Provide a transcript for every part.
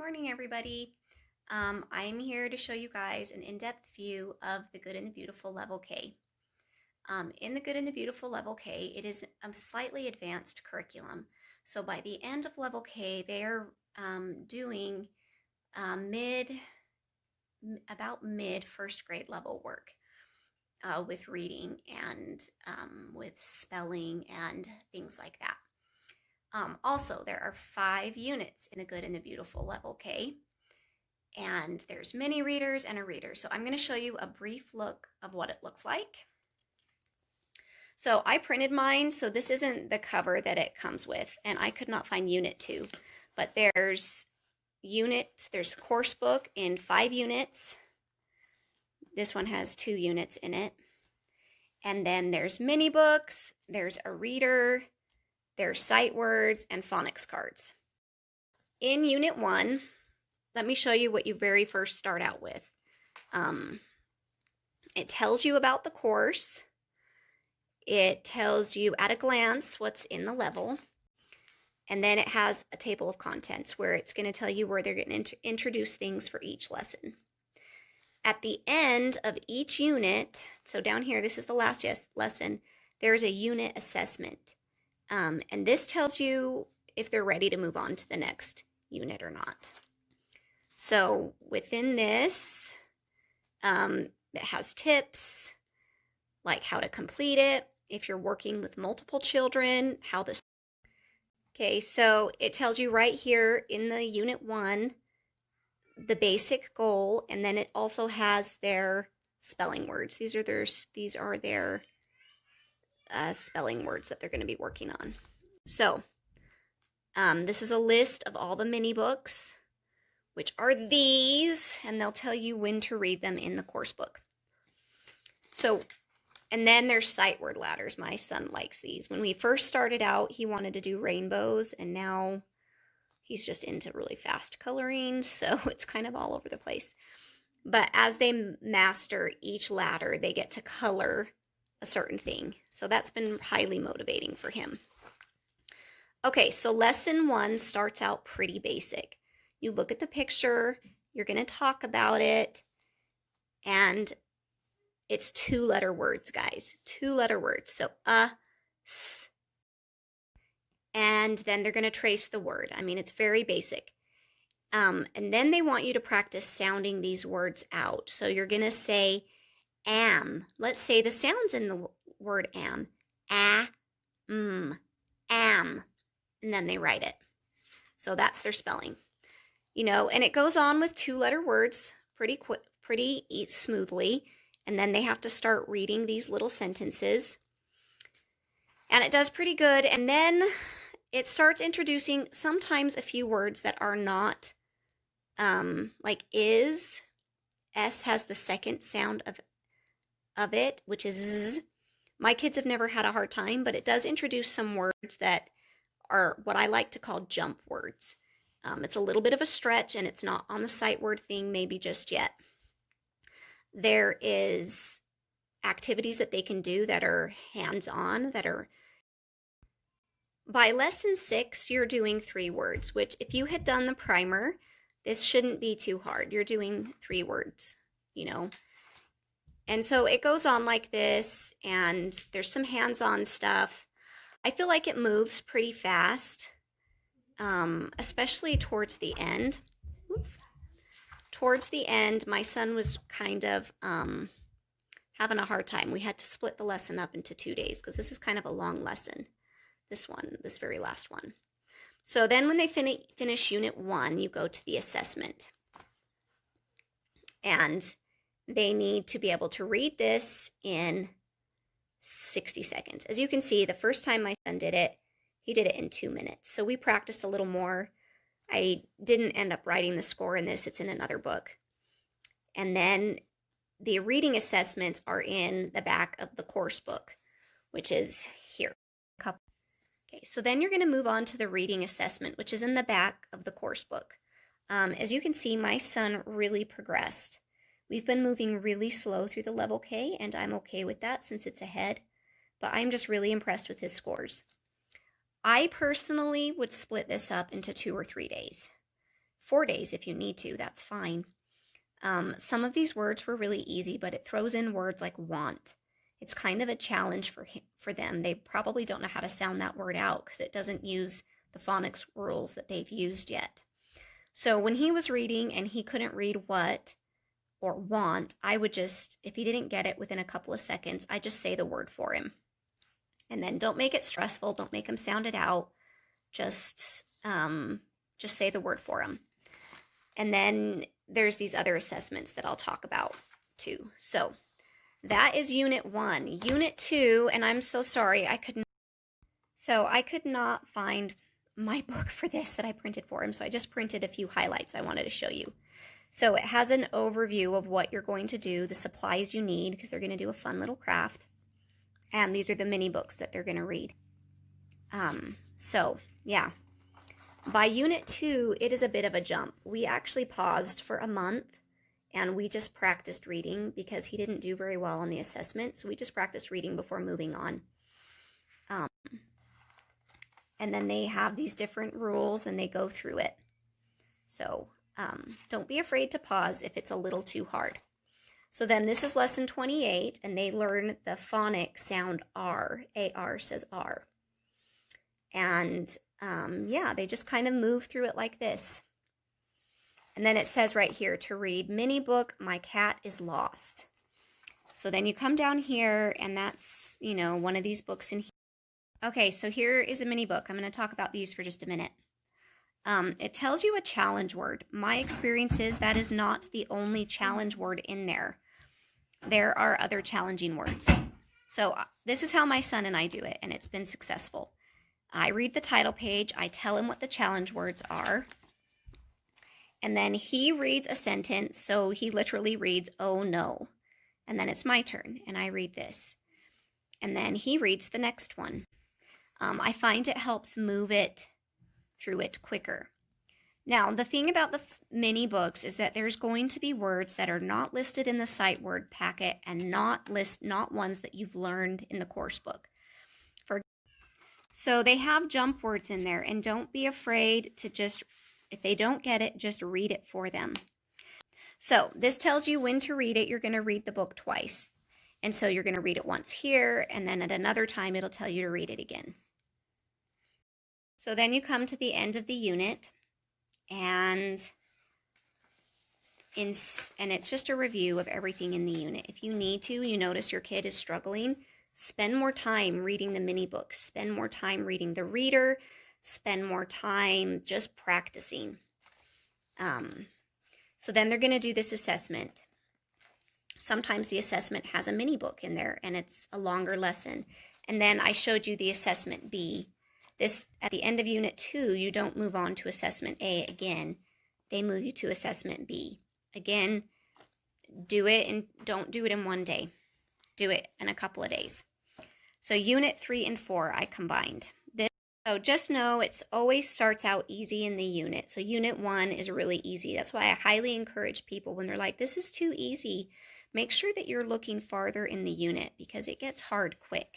morning, everybody. I am here to show you guys an in-depth view of the Good and the Beautiful Level K. In the Good and the Beautiful Level K, it is a slightly advanced curriculum. So by the end of Level K, they are doing about mid first grade level work with reading and with spelling and things like that. Also, there are 5 units in the Good and the Beautiful Level K, and there's mini readers and a reader. So I'm going to show you a brief look of what it looks like. So I printed mine, so this isn't the cover that it comes with, and I could not find Unit 2, but there's course book in 5 units. This one has 2 units in it. And then there's mini books, there's a reader, there's sight words and phonics cards. In Unit 1, let me show you what you very first start out with. It tells you about the course. It tells you at a glance what's in the level. And then it has a table of contents where it's going to tell you where they're going to introduce things for each lesson. At the end of each unit, so down here, this is the last lesson, there's a unit assessment. And this tells you if they're ready to move on to the next unit or not. So within this, it has tips, like how to complete it, if you're working with multiple children, how this. Okay, so it tells you right here in the Unit 1, the basic goal, and then it also has their spelling words. These are their spelling words that they're going to be working on. So this is a list of all the mini books, which are these, and they'll tell you when to read them in the course book. So, and then there's sight word ladders. My son likes these. When we first started out, he wanted to do rainbows, and now he's just into really fast coloring, so it's kind of all over the place. But as they master each ladder, they get to color a certain thing. So that's been highly motivating for him. Okay, so lesson 1 starts out pretty basic. You look at the picture, you're going to talk about it, and it's 2-letter words, guys. 2-letter words. So s, and then they're going to trace the word. I mean, it's very basic. And then they want you to practice sounding these words out. So you're going to say am. Let's say the sounds in the word am. Am. And then they write it. So that's their spelling. You know, and it goes on with 2-letter words pretty smoothly. And then they have to start reading these little sentences. And it does pretty good. And then it starts introducing sometimes a few words that are not like is. S has the second sound of it, which is z. My kids have never had a hard time, but it does introduce some words that are what I like to call jump words. It's a little bit of a stretch, and it's not on the sight word thing maybe just yet. There is activities that they can do that are hands-on, that are. By lesson 6, you're doing 3 words, which if you had done the primer, this shouldn't be too hard. You're doing 3 words, you know. And so it goes on like this, and there's some hands-on stuff. I feel like it moves pretty fast, especially towards the end. Oops. Towards the end, my son was kind of having a hard time. We had to split the lesson up into 2 days because this is kind of a long lesson, this very last one. So then when they finish Unit 1, you go to the assessment. And they need to be able to read this in 60 seconds. As you can see, the first time my son did it, he did it in 2 minutes. So we practiced a little more. I didn't end up writing the score in this. It's in another book. And then the reading assessments are in the back of the course book, which is here. Okay, so then you're going to move on to the reading assessment, which is in the back of the course book. As you can see, my son really progressed. We've been moving really slow through the level K, and I'm okay with that since it's ahead, but I'm just really impressed with his scores. I personally would split this up into 2 or 3 days. 4 days if you need to, that's fine. Some of these words were really easy, but it throws in words like want. It's kind of a challenge for them. They probably don't know how to sound that word out because it doesn't use the phonics rules that they've used yet. So when he was reading and he couldn't read what or want, I would just, if he didn't get it within a couple of seconds, I just say the word for him. And then don't make it stressful. Don't make him sound it out. Just say the word for him. And then there's these other assessments that I'll talk about too. So that is Unit 1. Unit 2, and I'm so sorry, I could not find my book for this that I printed for him, so I just printed a few highlights I wanted to show you. So it has an overview of what you're going to do, the supplies you need, because they're going to do a fun little craft. And these are the mini books that they're going to read. So, yeah. By Unit 2, it is a bit of a jump. We actually paused for a month, and we just practiced reading because he didn't do very well on the assessment, so we just practiced reading before moving on. And then they have these different rules, and they go through it. So don't be afraid to pause if it's a little too hard. So then this is lesson 28, and they learn the phonic sound R. A-R says R. And yeah, they just kind of move through it like this. And then it says right here to read mini book, My Cat is Lost. So then you come down here, and that's, you know, one of these books in here. Okay, so here is a mini book. I'm going to talk about these for just a minute. It tells you a challenge word. My experience is that is not the only challenge word in there. There are other challenging words. So this is how my son and I do it, and it's been successful. I read the title page. I tell him what the challenge words are. And then he reads a sentence, so he literally reads, oh no. And then it's my turn, and I read this. And then he reads the next one. I find it helps move it through it quicker. Now, the thing about the mini books is that there's going to be words that are not listed in the sight word packet and not ones that you've learned in the course book. So they have jump words in there, and don't be afraid to just, if they don't get it, just read it for them. So this tells you when to read it. You're going to read the book twice. And so you're going to read it once here, and then at another time it'll tell you to read it again. So then you come to the end of the unit, and it's just a review of everything in the unit. If you need to, you notice your kid is struggling, spend more time reading the mini books, spend more time reading the reader, spend more time just practicing. So then they're going to do this assessment. Sometimes the assessment has a mini book in there, and it's a longer lesson. And then I showed you the assessment B. This, at the end of Unit 2, you don't move on to Assessment A again. They move you to Assessment B. Again, do it, and don't do it in one day. Do it in a couple of days. So Unit 3 and 4, I combined. So just know it always starts out easy in the unit. So Unit 1 is really easy. That's why I highly encourage people when they're like, this is too easy. Make sure that you're looking farther in the unit because it gets hard quick.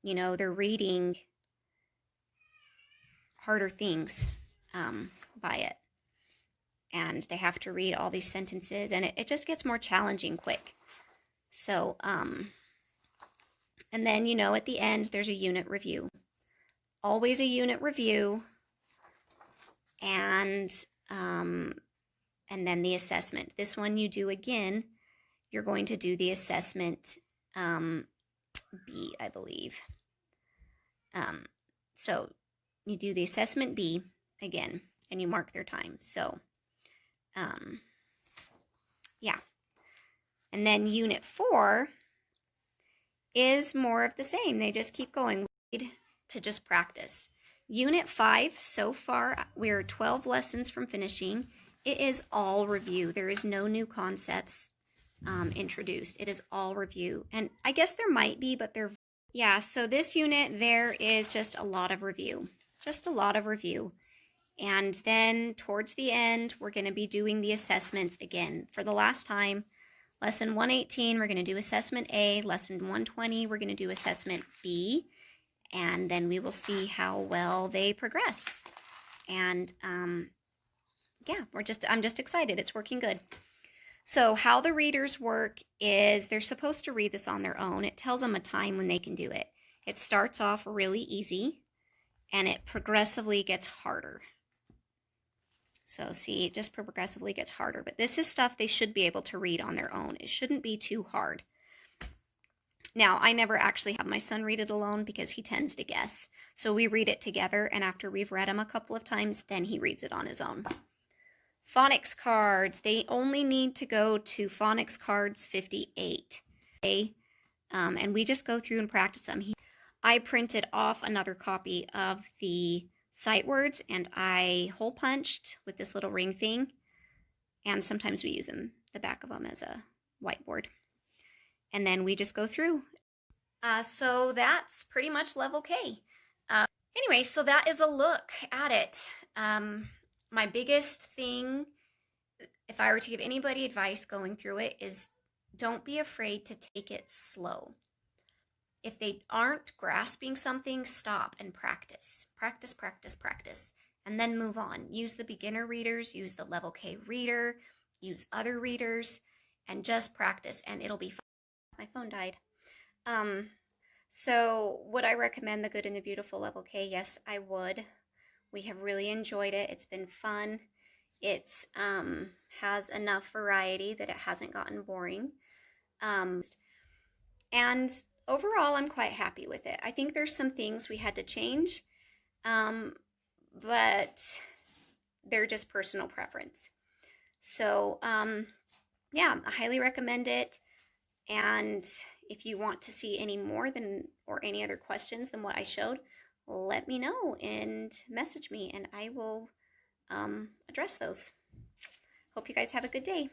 You know, they're reading harder things by it. And they have to read all these sentences, and it just gets more challenging quick. So, and then, you know, at the end, there's a unit review. Always a unit review, and then the assessment. This one you do again. You're going to do the assessment B, I believe. So you do the assessment B again, and you mark their time. So, yeah. And then Unit 4 is more of the same. They just keep going to just practice. Unit 5, so far, we're 12 lessons from finishing. It is all review. There is no new concepts introduced. It is all review. And I guess there might be, but they're, yeah, so this unit, there is just a lot of review. Just a lot of review. And then towards the end, we're going to be doing the assessments again. For the last time, Lesson 118, we're going to do Assessment A. Lesson 120, we're going to do Assessment B. And then we will see how well they progress. And yeah, I'm just excited. It's working good. So how the readers work is they're supposed to read this on their own. It tells them a time when they can do it. It starts off really easy and it progressively gets harder. So see, it just progressively gets harder. But this is stuff they should be able to read on their own. It shouldn't be too hard. Now, I never actually have my son read it alone because he tends to guess. So we read it together, and after we've read him a couple of times, then he reads it on his own. Phonics cards, they only need to go to phonics cards 58. Okay? And we just go through and practice them. I printed off another copy of the sight words, and I hole punched with this little ring thing. And sometimes we use the back of them as a whiteboard. And then we just go through. So that's pretty much level K. Anyway, so that is a look at it. My biggest thing, if I were to give anybody advice going through it, is don't be afraid to take it slow. If they aren't grasping something, stop and practice. Practice, practice, practice. And then move on. Use the beginner readers, use the level K reader, use other readers, and just practice, and it'll be fun. My phone died. So would I recommend The Good and the Beautiful level K? Yes, I would. We have really enjoyed it. It's been fun. It's has enough variety that it hasn't gotten boring. And overall, I'm quite happy with it. I think there's some things we had to change, but they're just personal preference. So yeah, I highly recommend it. And if you want to see any more or any other questions than what I showed, let me know and message me and I will address those. Hope you guys have a good day.